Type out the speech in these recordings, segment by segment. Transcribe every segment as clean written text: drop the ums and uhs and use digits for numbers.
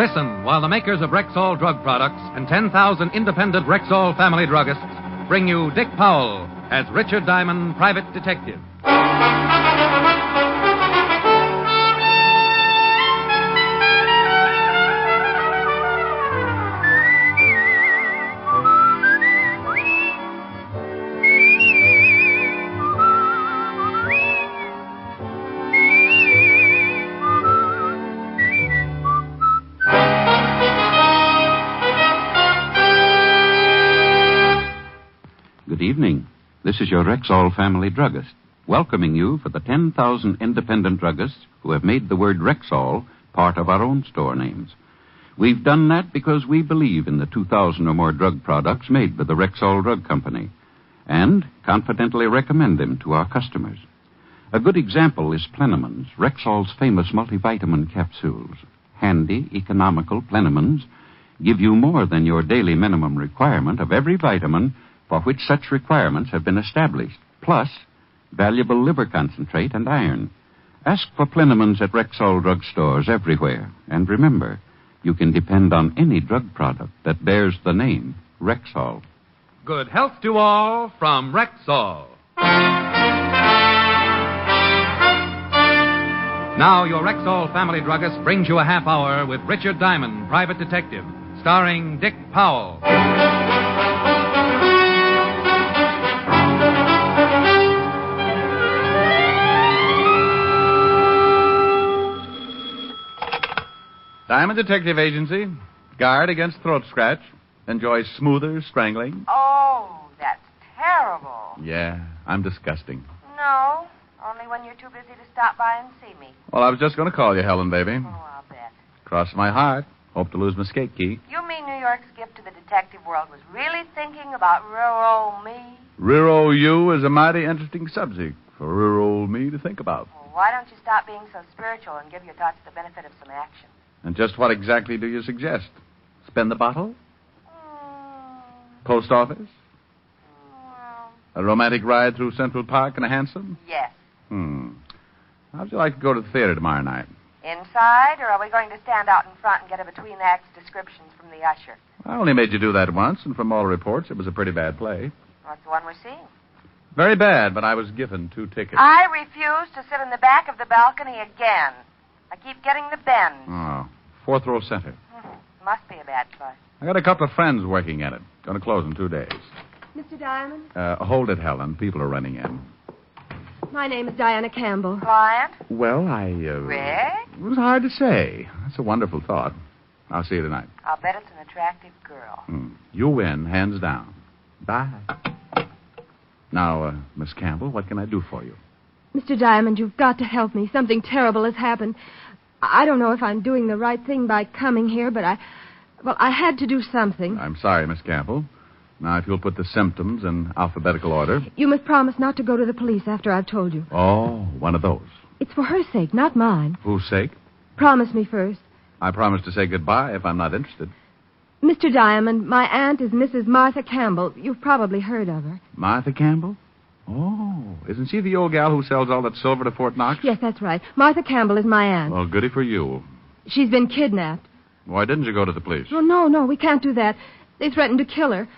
Listen while the makers of Rexall drug products and 10,000 independent Rexall family druggists bring you Dick Powell as Richard Diamond, private detective. Good evening. This is your Rexall family druggist, welcoming you for the 10,000 independent druggists who have made the word Rexall part of our own store names. We've done that because we believe in the 2,000 or more drug products made by the Rexall Drug Company and confidently recommend them to our customers. A good example is Plenamins, Rexall's famous multivitamin capsules. Handy, economical Plenamins give you more than your daily minimum requirement of every vitamin for which such requirements have been established, plus valuable liver concentrate and iron. Ask for Plenamins at Rexall drug stores everywhere. And remember, you can depend on any drug product that bears the name Rexall. Good health to all from Rexall. Now your Rexall family druggist brings you a half hour with Richard Diamond, private detective, starring Dick Powell. Diamond Detective Agency. Guard against throat scratch. Enjoys smoother strangling. Oh, that's terrible. Yeah, I'm disgusting. No, only when you're too busy to stop by and see me. Well, I was just going to call you, Helen, baby. Oh, I'll bet. Cross my heart. Hope to lose my skate key. You mean New York's gift to the detective world was really thinking about rural me? Rural you is a mighty interesting subject for rural me to think about. Well, why don't you stop being so spiritual and give your thoughts the benefit of some action? And just what exactly do you suggest? Spend the bottle? Post office? A romantic ride through Central Park in a hansom? Yes. How'd you like to go to the theater tomorrow night? Inside, or are we going to stand out in front and get a between-acts descriptions from the usher? I only made you do that once, and from all reports, it was a pretty bad play. What's the one we're seeing? Very bad, but I was given 2 tickets. I refuse to sit in the back of the balcony again. I keep getting the bends. Oh, 4th row center. Must be a bad play. I got a couple of friends working at it. Going to close in 2 days. Mr. Diamond? Hold it, Helen. People are running in. My name is Diana Campbell. Client? Well, Rick? It was hard to say. That's a wonderful thought. I'll see you tonight. I'll bet it's an attractive girl. You win, hands down. Bye. Now, Miss Campbell, what can I do for you? Mr. Diamond, you've got to help me. Something terrible has happened. I don't know if I'm doing the right thing by coming here, but I had to do something. I'm sorry, Miss Campbell. Now, if you'll put the symptoms in alphabetical order. You must promise not to go to the police after I've told you. Oh, one of those. It's for her sake, not mine. Whose sake? Promise me first. I promise to say goodbye if I'm not interested. Mr. Diamond, my aunt is Mrs. Martha Campbell. You've probably heard of her. Martha Campbell? Oh, isn't she the old gal who sells all that silver to Fort Knox? Yes, that's right. Martha Campbell is my aunt. Well, goody for you. She's been kidnapped. Why didn't you go to the police? Oh, no, we can't do that. They threatened to kill her.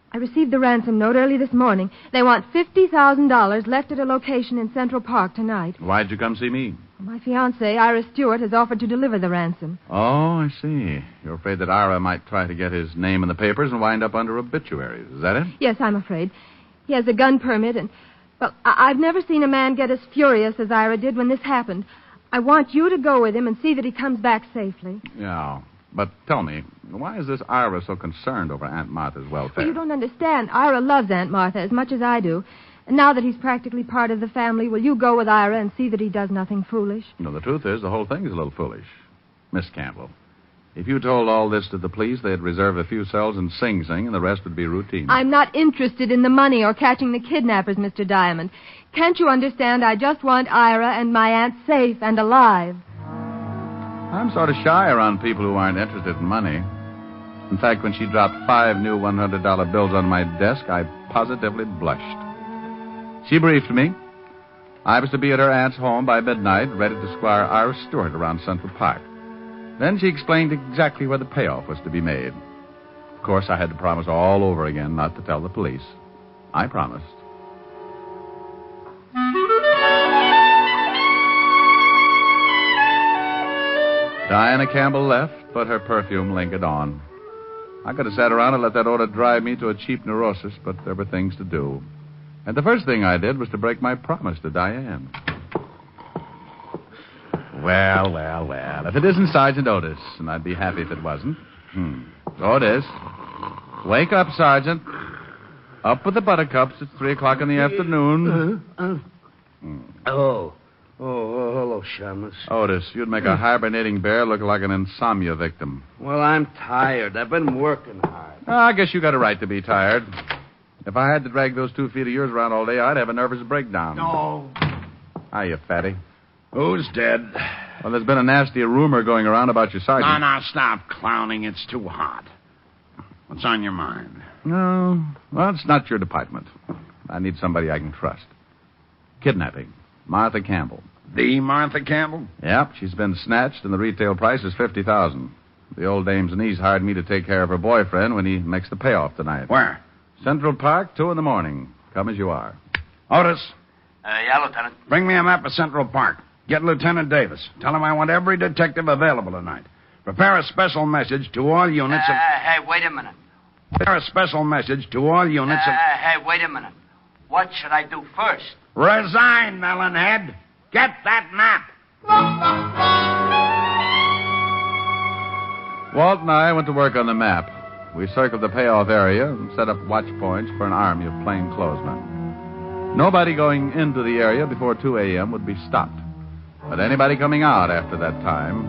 I received the ransom note early this morning. They want $50,000 left at a location in Central Park tonight. Why'd you come see me? My fiancée, Ira Stewart, has offered to deliver the ransom. Oh, I see. You're afraid that Ira might try to get his name in the papers and wind up under obituaries. Is that it? Yes, I'm afraid. He has a gun permit, and, well, I've never seen a man get as furious as Ira did when this happened. I want you to go with him and see that he comes back safely. Yeah. But tell me, why is this Ira so concerned over Aunt Martha's welfare? Well, you don't understand. Ira loves Aunt Martha as much as I do. And now that he's practically part of the family, will you go with Ira and see that he does nothing foolish? No, the truth is, the whole thing is a little foolish. Miss Campbell, if you told all this to the police, they'd reserve a few cells in Sing Sing, and the rest would be routine. I'm not interested in the money or catching the kidnappers, Mr. Diamond. Can't you understand? I just want Ira and my aunt safe and alive. I'm sort of shy around people who aren't interested in money. In fact, when she dropped 5 new $100 bills on my desk, I positively blushed. She briefed me. I was to be at her aunt's home by midnight, ready to squire Ira Stewart around Central Park. Then she explained exactly where the payoff was to be made. Of course, I had to promise all over again not to tell the police. I promised. Diana Campbell left, but her perfume lingered on. I could have sat around and let that order drive me to a cheap neurosis, but there were things to do. And the first thing I did was to break my promise to Diane. Well. If it isn't Sergeant Otis, and I'd be happy if it wasn't. Otis. Wake up, Sergeant. Up with the buttercups. It's 3 o'clock in the afternoon. Oh, hello, Shamus. Otis, you'd make a hibernating bear look like an insomnia victim. Well, I'm tired. I've been working hard. I guess you got a right to be tired. If I had to drag those 2 feet of yours around all day, I'd have a nervous breakdown. No. Hiya, fatty. Who's dead? Well, there's been a nasty rumor going around about your sergeant. No, stop clowning. It's too hot. What's on your mind? No. Well, it's not your department. I need somebody I can trust. Kidnapping. Martha Campbell. The Martha Campbell? Yep, she's been snatched, and the retail price is $50,000. The old dame's niece hired me to take care of her boyfriend when he makes the payoff tonight. Where? Central Park, 2 in the morning. Come as you are. Otis. Yeah, Lieutenant. Bring me a map of Central Park. Get Lieutenant Davis. Tell him I want every detective available tonight. Prepare a special message to all units of... Hey, wait a minute. Prepare a special message to all units of... Hey, wait a minute. What should I do first? Resign, melonhead. Get that map. Walt and I went to work on the map. We circled the payoff area and set up watch points for an army of plainclothesmen. Nobody going into the area before 2 a.m. would be stopped. But anybody coming out after that time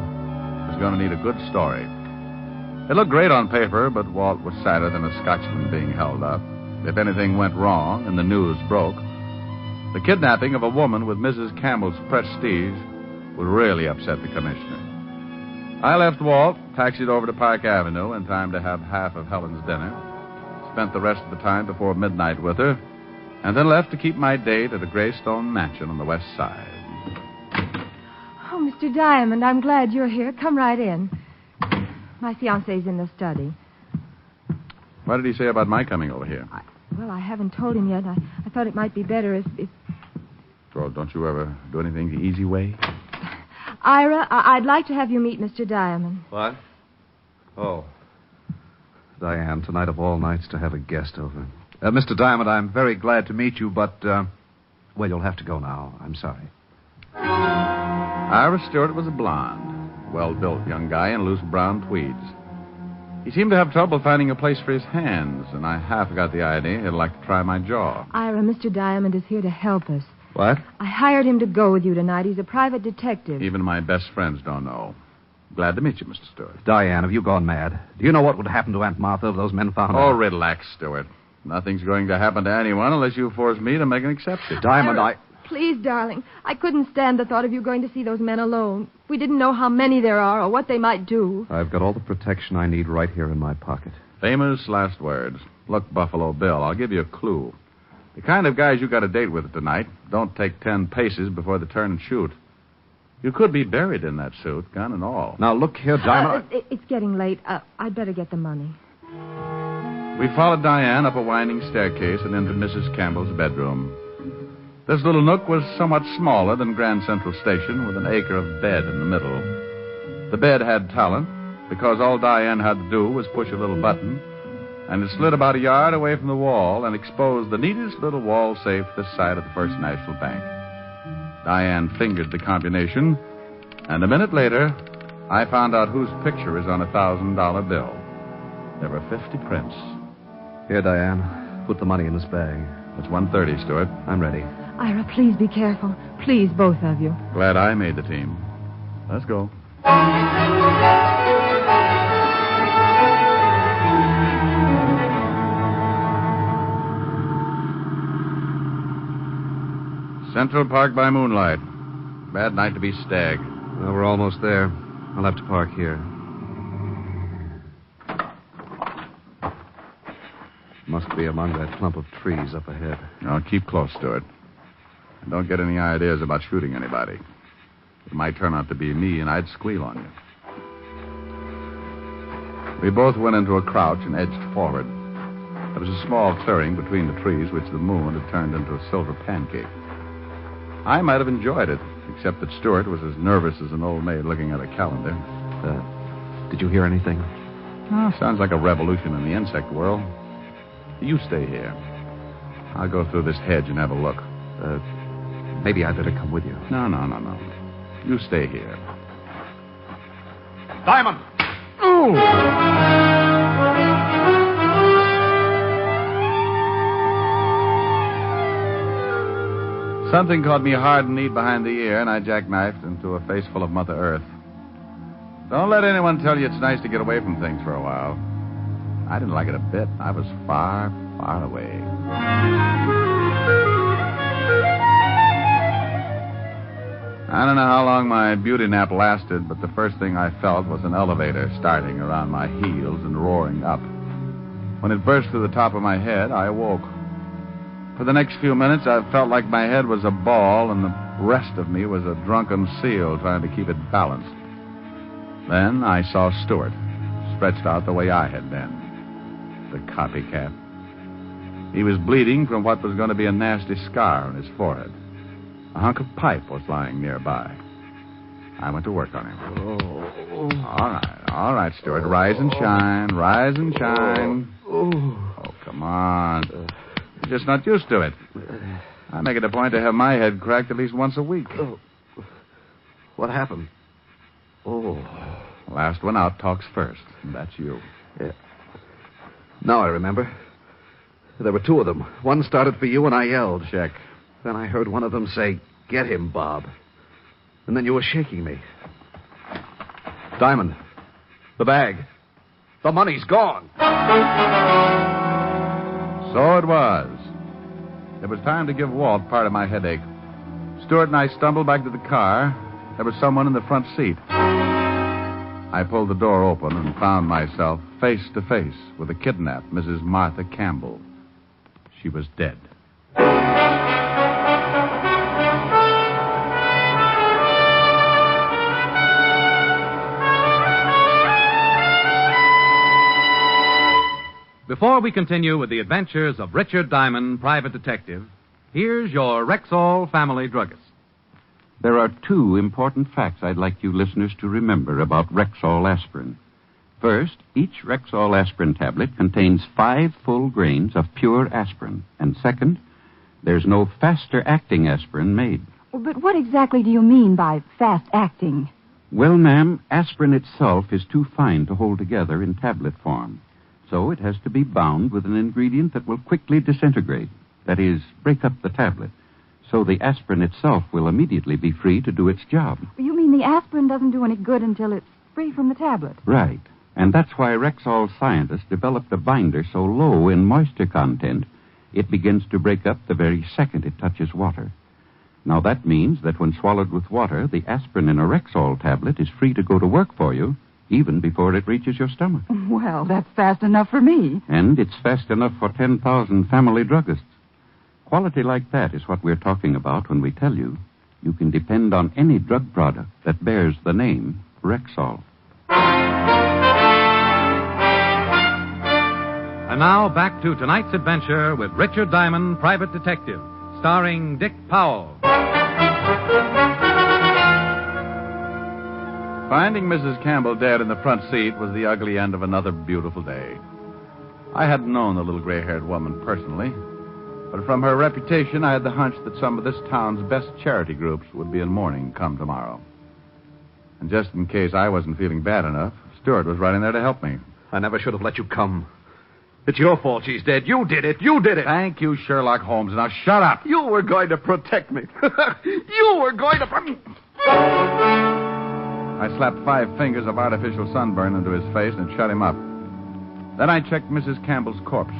was going to need a good story. It looked great on paper, but Walt was sadder than a Scotchman being held up. If anything went wrong and the news broke, the kidnapping of a woman with Mrs. Campbell's prestige would really upset the commissioner. I left Walt, taxied over to Park Avenue in time to have half of Helen's dinner, spent the rest of the time before midnight with her, and then left to keep my date at a gray stone mansion on the west side. Oh, Mr. Diamond, I'm glad you're here. Come right in. My fiancé's in the study. What did he say about my coming over here? I haven't told him yet. I thought it might be better if... Well, don't you ever do anything the easy way? Ira, I'd like to have you meet Mr. Diamond. What? Oh. Diane, tonight of all nights to have a guest over. Mr. Diamond, I'm very glad to meet you, but, well, you'll have to go now. I'm sorry. Ira Stewart was a blonde, well-built young guy in loose brown tweeds. He seemed to have trouble finding a place for his hands, and I half got the idea he'd like to try my jaw. Ira, Mr. Diamond is here to help us. What? I hired him to go with you tonight. He's a private detective. Even my best friends don't know. Glad to meet you, Mr. Stewart. Diane, have you gone mad? Do you know what would happen to Aunt Martha if those men found her? Oh, relax, Stewart. Nothing's going to happen to anyone unless you force me to make an exception. Diamond, Ira, please, darling. I couldn't stand the thought of you going to see those men alone. We didn't know how many there are or what they might do. I've got all the protection I need right here in my pocket. Famous last words. Look, Buffalo Bill, I'll give you a clue. The kind of guys you got a date with tonight don't take 10 paces before they turn and shoot. You could be buried in that suit, gun and all. Now, look here, Diamond. It's getting late. I'd better get the money. We followed Diane up a winding staircase and into Mrs. Campbell's bedroom. This little nook was somewhat smaller than Grand Central Station, with an acre of bed in the middle. The bed had talent, because all Diane had to do was push a little button, and it slid about a yard away from the wall and exposed the neatest little wall safe this side of the First National Bank. Diane fingered the combination, and a minute later, I found out whose picture is on a $1,000 bill. There were 50 prints. Here, Diane. Put the money in this bag. It's $130, Stewart. I'm ready. Ira, please be careful. Please, both of you. Glad I made the team. Let's go. Central Park by moonlight. Bad night to be stag. Well, we're almost there. I'll have to park here. Must be among that clump of trees up ahead. Now, keep close, Stewart. And don't get any ideas about shooting anybody. It might turn out to be me, and I'd squeal on you. We both went into a crouch and edged forward. There was a small clearing between the trees, which the moon had turned into a silver pancake. I might have enjoyed it, except that Stewart was as nervous as an old maid looking at a calendar. Did you hear anything? Oh, sounds like a revolution in the insect world. You stay here. I'll go through this hedge and have a look. Maybe I'd better come with you. No. You stay here. Diamond! Ooh! Something caught me hard and neat behind the ear, and I jackknifed into a face full of Mother Earth. Don't let anyone tell you it's nice to get away from things for a while. I didn't like it a bit. I was far, far away. I don't know how long my beauty nap lasted, but the first thing I felt was an elevator starting around my heels and roaring up. When it burst through the top of my head, I awoke. For the next few minutes, I felt like my head was a ball and the rest of me was a drunken seal trying to keep it balanced. Then I saw Stewart, stretched out the way I had been. The copycat. He was bleeding from what was going to be a nasty scar on his forehead. A hunk of pipe was lying nearby. I went to work on him. All right, Stewart. Rise and shine. Oh, come on. You're just not used to it. I make it a point to have my head cracked at least once a week. Oh. What happened? Oh. Last one out talks first, and that's you. Yeah. Now I remember. There were two of them. One started for you, and I yelled. Check. Then I heard one of them say, "Get him, Bob." And then you were shaking me. Diamond. The bag. The money's gone. So it was. It was time to give Walt part of my headache. Stewart and I stumbled back to the car. There was someone in the front seat. I pulled the door open and found myself face to face with the kidnapped Mrs. Martha Campbell. She was dead. Before we continue with the adventures of Richard Diamond, private detective, here's your Rexall family druggist. There are two important facts I'd like you listeners to remember about Rexall aspirin. First, each Rexall aspirin tablet contains 5 full grains of pure aspirin. And second, there's no faster-acting aspirin made. But what exactly do you mean by fast-acting? Well, ma'am, aspirin itself is too fine to hold together in tablet form. So it has to be bound with an ingredient that will quickly disintegrate. That is, break up the tablet. So the aspirin itself will immediately be free to do its job. You mean the aspirin doesn't do any good until it's free from the tablet? Right. And that's why Rexall scientists developed a binder so low in moisture content, it begins to break up the very second it touches water. Now that means that when swallowed with water, the aspirin in a Rexall tablet is free to go to work for you, even before it reaches your stomach. Well, that's fast enough for me. And it's fast enough for 10,000 family druggists. Quality like that is what we're talking about when we tell you can depend on any drug product that bears the name Rexall. And now back to tonight's adventure with Richard Diamond, private detective, starring Dick Powell. Finding Mrs. Campbell dead in the front seat was the ugly end of another beautiful day. I hadn't known the little gray-haired woman personally, but from her reputation, I had the hunch that some of this town's best charity groups would be in mourning come tomorrow. And just in case I wasn't feeling bad enough, Stewart was right in there to help me. I never should have let you come. It's your fault she's dead. You did it. You did it. Thank you, Sherlock Holmes. Now shut up. You were going to protect me. You were going to... I slapped 5 fingers of artificial sunburn into his face and shut him up. Then I checked Mrs. Campbell's corpse.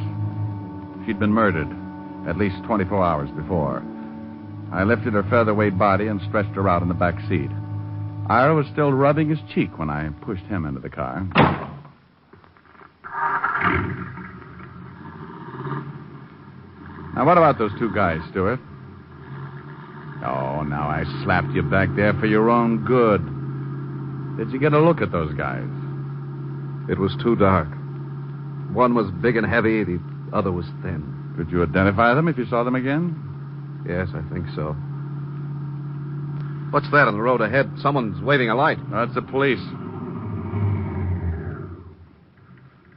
She'd been murdered at least 24 hours before. I lifted her featherweight body and stretched her out in the back seat. Ira was still rubbing his cheek when I pushed him into the car. Now, what about those 2 guys, Stewart? Oh, now I slapped you back there for your own good. Did you get a look at those guys? It was too dark. One was big and heavy, the other was thin. Could you identify them if you saw them again? Yes, I think so. What's that on the road ahead? Someone's waving a light. That's the police.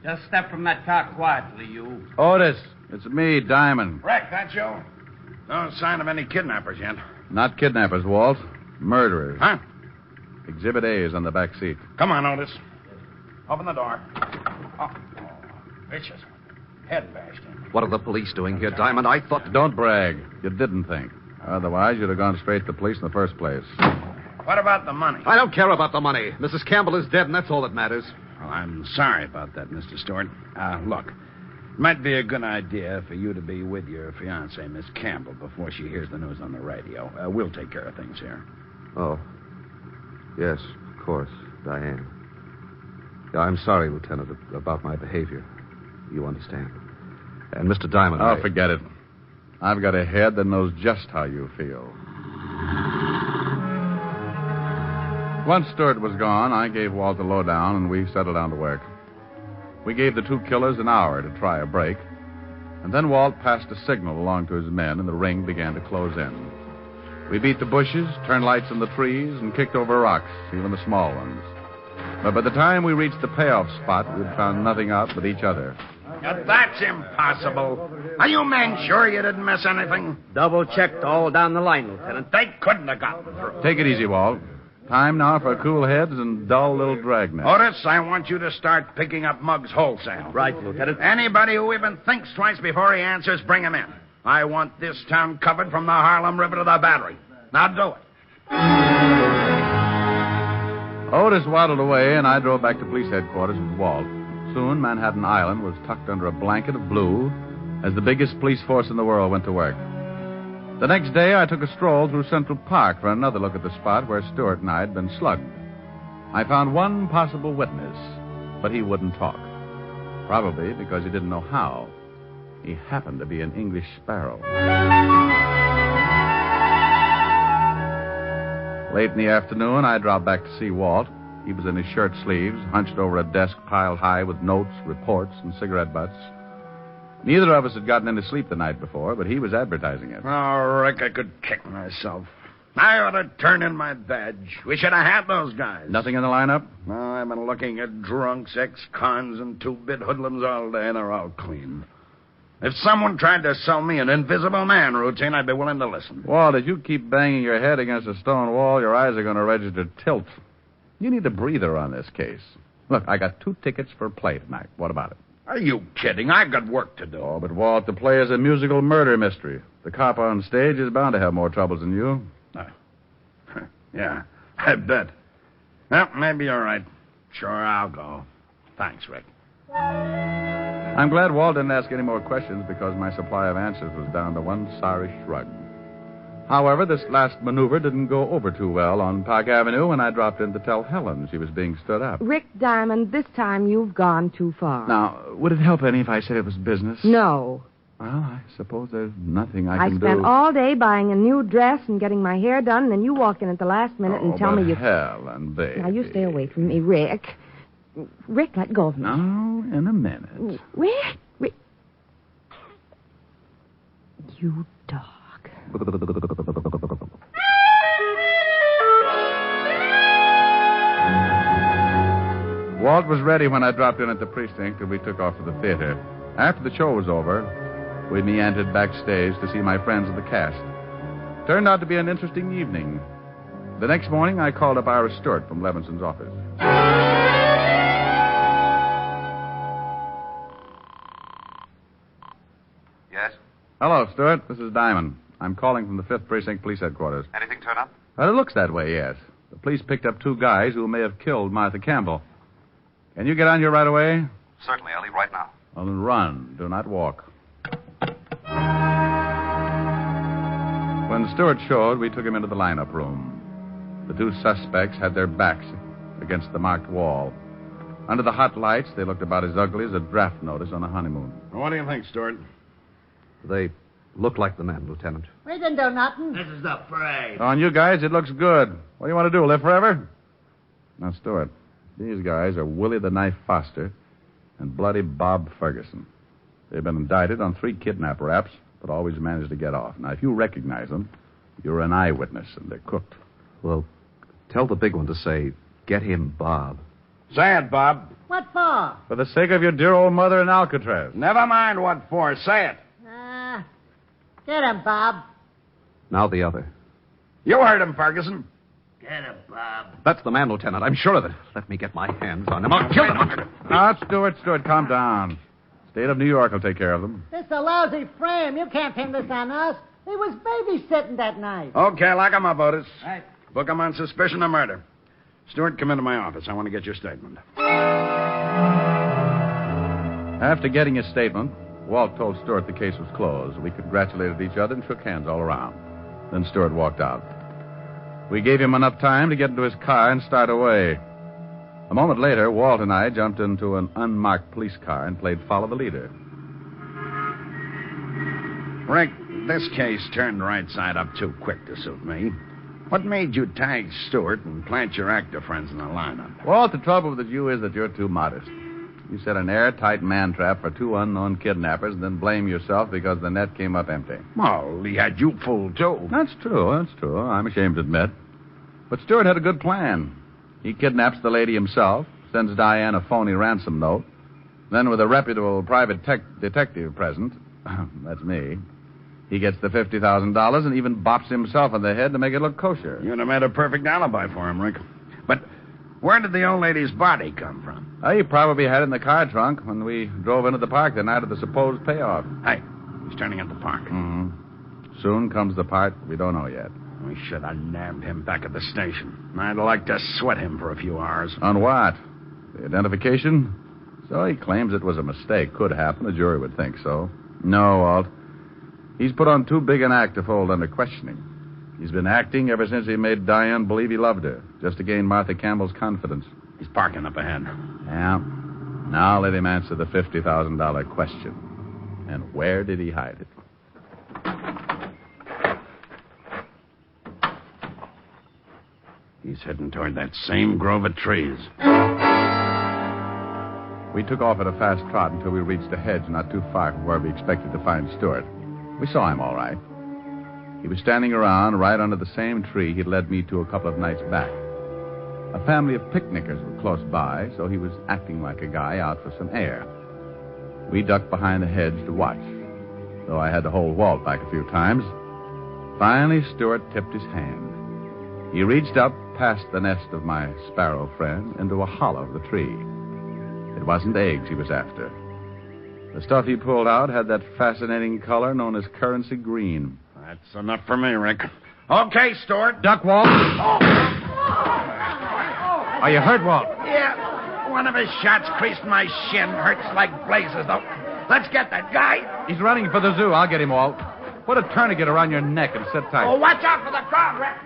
Just step from that car quietly, you. Otis, it's me, Diamond. Rick, that's you? No sign of any kidnappers yet. Not kidnappers, Walt. Murderers. Huh? Exhibit A is on the back seat. Come on, Otis. Open the door. Oh, vicious. Head bashed in. What are the police doing here, Diamond? I thought... Don't brag. You didn't think. Otherwise, you'd have gone straight to the police in the first place. What about the money? I don't care about the money. Mrs. Campbell is dead, and that's all that matters. Well, I'm sorry about that, Mr. Stewart. Look, it might be a good idea for you to be with your fiancée, Miss Campbell, before she hears the news on the radio. We'll take care of things here. Oh. Yes, of course, Diane. Yeah, I'm sorry, Lieutenant, about my behavior. You understand. And Mr. Diamond... Oh, forget it. I've got a head that knows just how you feel. Once Stewart was gone, I gave Walt the lowdown, and we settled down to work. We gave the two killers an hour to try a break, and then Walt passed a signal along to his men, and the ring began to close in. We beat the bushes, turned lights in the trees, and kicked over rocks, even the small ones. But by the time we reached the payoff spot, we'd found nothing out but each other. Now, that's impossible. Are you men sure you didn't miss anything? Double-checked all down the line, Lieutenant. They couldn't have gotten through. Take it easy, Walt. Time now for cool heads and dull little dragnets. Otis, I want you to start picking up mugs wholesale. Right, Lieutenant. Anybody who even thinks twice before he answers, bring him in. I want this town covered from the Harlem River to the Battery. Now do it. Otis waddled away, and I drove back to police headquarters with Walt. Soon, Manhattan Island was tucked under a blanket of blue as the biggest police force in the world went to work. The next day, I took a stroll through Central Park for another look at the spot where Stewart and I had been slugged. I found one possible witness, but he wouldn't talk. Probably because he didn't know how. He happened to be an English sparrow. Late in the afternoon, I dropped back to see Walt. He was in his shirt sleeves, hunched over a desk piled high with notes, reports, and cigarette butts. Neither of us had gotten any sleep the night before, but he was advertising it. Oh, Rick, I could kick myself. I ought to turn in my badge. We should have had those guys. Nothing in the lineup? No, I've been looking at drunks, ex-cons, and two-bit hoodlums all day, and they're all clean. If someone tried to sell me an invisible man routine, I'd be willing to listen. Walt, if you keep banging your head against a stone wall, your eyes are going to register tilt. You need a breather on this case. Look, I got 2 tickets for a play tonight. What about it? Are you kidding? I've got work to do. Oh, but Walt, the play is a musical murder mystery. The cop on stage is bound to have more troubles than you. Yeah, I bet. Well, maybe you're right. Sure, I'll go. Thanks, Rick. I'm glad Walt didn't ask any more questions because my supply of answers was down to one sorry shrug. However, this last maneuver didn't go over too well on Park Avenue when I dropped in to tell Helen she was being stood up. Rick Diamond, this time you've gone too far. Now, would it help any if I said it was business? No. Well, I suppose there's nothing I can do. I spent all day buying a new dress and getting my hair done, and then you walk in at the last minute and tell me you... Helen, baby. Now, you stay away from me, Rick. Rick, let go of me. No, in a minute. Rick. You dog. Walt was ready when I dropped in at the precinct and we took off to the theater. After the show was over, we meandered backstage to see my friends of the cast. Turned out to be an interesting evening. The next morning, I called up Ira Stewart from Levinson's office. Yes? Hello, Stewart. This is Diamond. I'm calling from the 5th Precinct Police Headquarters. Anything turn up? Well, it looks that way, yes. The police picked up 2 guys who may have killed Martha Campbell. Can you get on here right away? Certainly. I'll leave right now. Well, then run. Do not walk. When Stewart showed, we took him into the lineup room. The 2 suspects had their backs against the marked wall. Under the hot lights, they looked about as ugly as a draft notice on a honeymoon. What do you think, Stewart? They look like the men, Lieutenant. We didn't do nothing. This is the parade. On you guys, it looks good. What do you want to do, live forever? Now, Stewart, These guys are Willie the Knife Foster and Bloody Bob Ferguson. They've been indicted on 3 kidnap raps, but always managed to get off. Now, if you recognize them, you're an eyewitness, and they're cooked. Well, tell the big one to say, get him, Bob. Say it, Bob. What for? For the sake of your dear old mother in Alcatraz. Never mind what for. Say it. Get him, Bob. Now the other. You heard him, Ferguson. Get him, Bob. That's the man, Lieutenant. I'm sure of it. Let me get my hands on him. I'll kill him. Now, Stuart, calm down. State of New York will take care of them. This is a lousy frame. You can't pin this on us. He was babysitting that night. Okay, lock him up, Otis. Right. Book him on suspicion of murder. Stuart, come into my office. I want to get your statement. After getting his statement, Walt told Stuart the case was closed. We congratulated each other and shook hands all around. Then Stuart walked out. We gave him enough time to get into his car and start away. A moment later, Walt and I jumped into an unmarked police car and played Follow the Leader. Rick, this case turned right side up too quick to suit me. What made you tag Stewart and plant your actor friends in the lineup? Walt, the trouble with you is that you're too modest. You set an airtight man trap for 2 unknown kidnappers and then blame yourself because the net came up empty. Well, he had you fooled, too. That's true. I'm ashamed to admit. But Stewart had a good plan. He kidnaps the lady himself, sends Diane a phony ransom note. Then, with a reputable private detective present, that's me, he gets the $50,000 and even bops himself on the head to make it look kosher. You'd have made a perfect alibi for him, Rick. But where did the old lady's body come from? He probably had it in the car trunk when we drove into the park the night of the supposed payoff. Hey, he's turning at the park. Mm-hmm. Soon comes the part we don't know yet. We should have nabbed him back at the station. I'd like to sweat him for a few hours. On what? The identification? So he claims it was a mistake. Could happen. The jury would think so. No, Walt. He's put on too big an act to fold under questioning. He's been acting ever since he made Diane believe he loved her, just to gain Martha Campbell's confidence. He's parking up ahead. Yeah. Now let him answer the $50,000 question. And where did he hide it? He's heading toward that same grove of trees. We took off at a fast trot until we reached a hedge not too far from where we expected to find Stuart. We saw him all right. He was standing around right under the same tree he'd led me to a couple of nights back. A family of picnickers were close by, so he was acting like a guy out for some air. We ducked behind the hedge to watch, though I had to hold Walt back a few times. Finally, Stuart tipped his hand. He reached up past the nest of my sparrow friend into a hollow of the tree. It wasn't eggs he was after. The stuff he pulled out had that fascinating color known as currency green. That's enough for me, Rick. Okay, Stuart. Duck, Walt. Are you hurt, Walt? Yeah. One of his shots creased my shin. Hurts like blazes, though. Let's get that guy. He's running for the zoo. I'll get him, Walt. Put a tourniquet around your neck and sit tight. Oh, watch out for the crowd, Rick.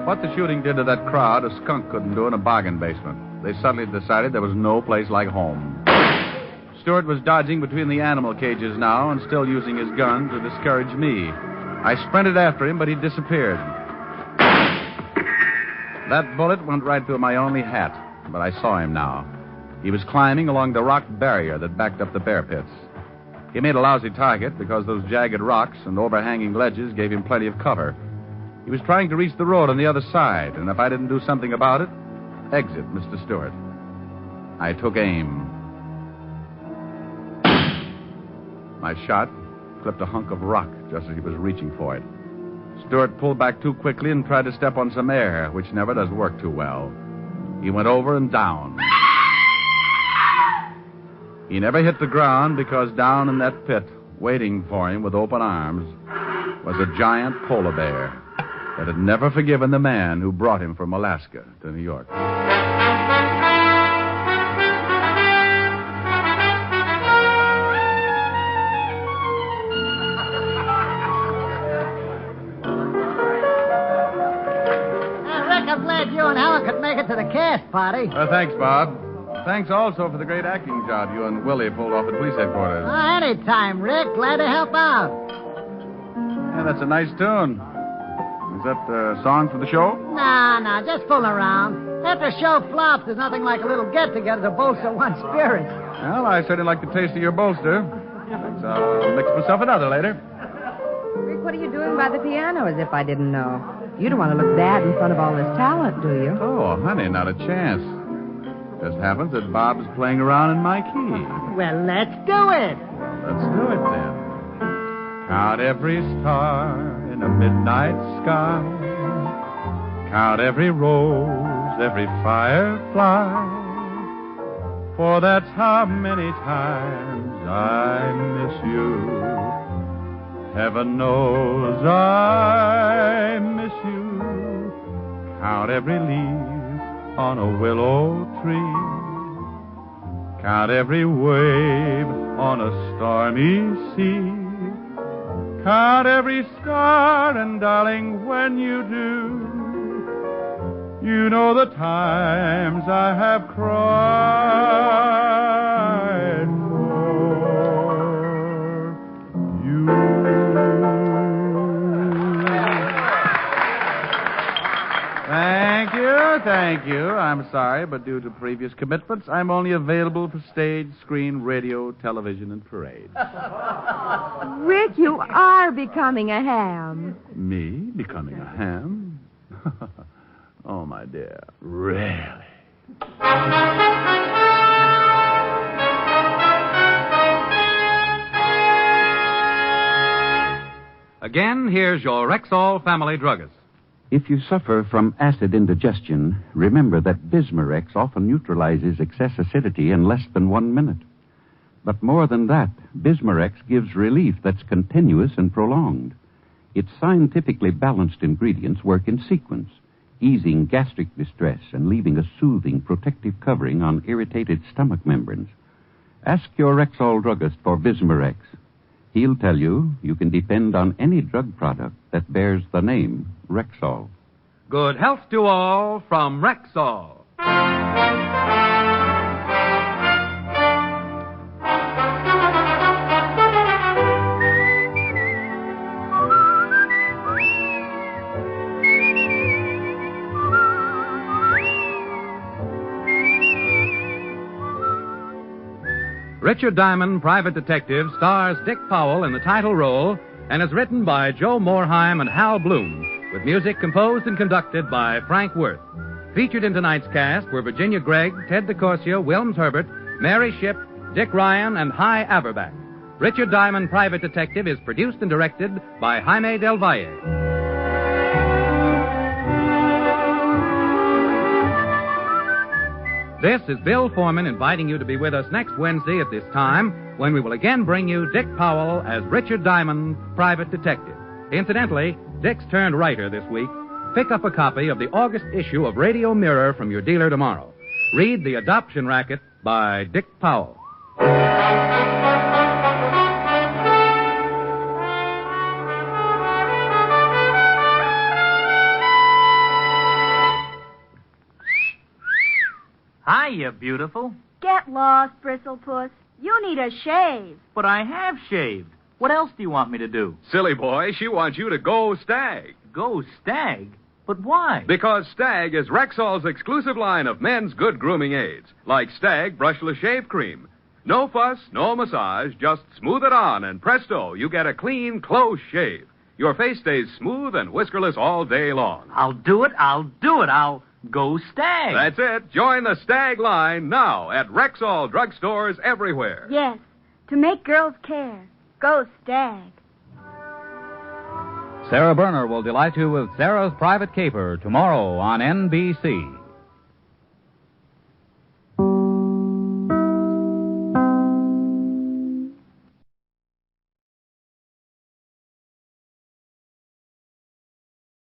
What the shooting did to that crowd, a skunk couldn't do in a bargain basement. They suddenly decided there was no place like home. Stuart was dodging between the animal cages now and still using his gun to discourage me. I sprinted after him, but he disappeared. That bullet went right through my only hat, but I saw him now. He was climbing along the rock barrier that backed up the bear pits. He made a lousy target because those jagged rocks and overhanging ledges gave him plenty of cover. He was trying to reach the road on the other side, and if I didn't do something about it, exit Mr. Stewart. I took aim. My shot clipped a hunk of rock just as he was reaching for it. Stewart pulled back too quickly and tried to step on some air, which never does work too well. He went over and down. He never hit the ground because down in that pit, waiting for him with open arms, was a giant polar bear that had never forgiven the man who brought him from Alaska to New York. Rick, I'm glad you and Helen could make it to the cast party. Thanks, Bob. Thanks also for the great acting job you and Willie pulled off at police headquarters. Anytime, Rick. Glad to help out. Yeah, that's a nice tune. Is that a song for the show? Nah, just fooling around. After a show flops, there's nothing like a little get-together to bolster one's spirits. Well, I certainly like the taste of your bolster. So I'll mix myself another later. Rick, what are you doing by the piano as if I didn't know? You don't want to look bad in front of all this talent, do you? Oh, honey, not a chance. Just happens that Bob's playing around in my key. Well, let's do it. Let's do it then. Count every star in a midnight sky. Count every rose, every firefly. For that's how many times I miss you. Heaven knows I miss you. Count every leaf on a willow tree. Count every wave on a stormy sea. Count every star, and darling, when you do, you know the times I have cried for you. Thank you. I'm sorry, but due to previous commitments, I'm only available for stage, screen, radio, television, and parade. Rick, you are becoming a ham. Me? Becoming a ham? Oh, my dear. Really? Again, here's your Rexall family druggist. If you suffer from acid indigestion, remember that Bismarex often neutralizes excess acidity in less than 1 minute. But more than that, Bismarex gives relief that's continuous and prolonged. Its scientifically balanced ingredients work in sequence, easing gastric distress and leaving a soothing, protective covering on irritated stomach membranes. Ask your Rexall druggist for Bismarex. He'll tell you can depend on any drug product that bears the name Rexall. Good health to all from Rexall. Richard Diamond, Private Detective, stars Dick Powell in the title role and is written by Joe Morheim and Hal Bloom, with music composed and conducted by Frank Worth. Featured in tonight's cast were Virginia Gregg, Ted DeCorsia, Wilms Herbert, Mary Shipp, Dick Ryan, and Hy Averback. Richard Diamond, Private Detective is produced and directed by Jaime Del Valle. This is Bill Foreman inviting you to be with us next Wednesday at this time when we will again bring you Dick Powell as Richard Diamond, Private Detective. Incidentally, Dick's turned writer this week. Pick up a copy of the August issue of Radio Mirror from your dealer tomorrow. Read The Adoption Racket by Dick Powell. Hiya, beautiful. Get lost, Bristlepuss. You need a shave. But I have shaved. What else do you want me to do? Silly boy, she wants you to go Stag. Go Stag? But why? Because Stag is Rexall's exclusive line of men's good grooming aids, like Stag Brushless Shave Cream. No fuss, no massage, just smooth it on, and presto, you get a clean, close shave. Your face stays smooth and whiskerless all day long. I'll do it. I'll go Stag. That's it. Join the Stag line now at Rexall drugstores everywhere. Yes, to make girls care. Go Stag. Sarah Berner will delight you with Sarah's Private Caper tomorrow on NBC.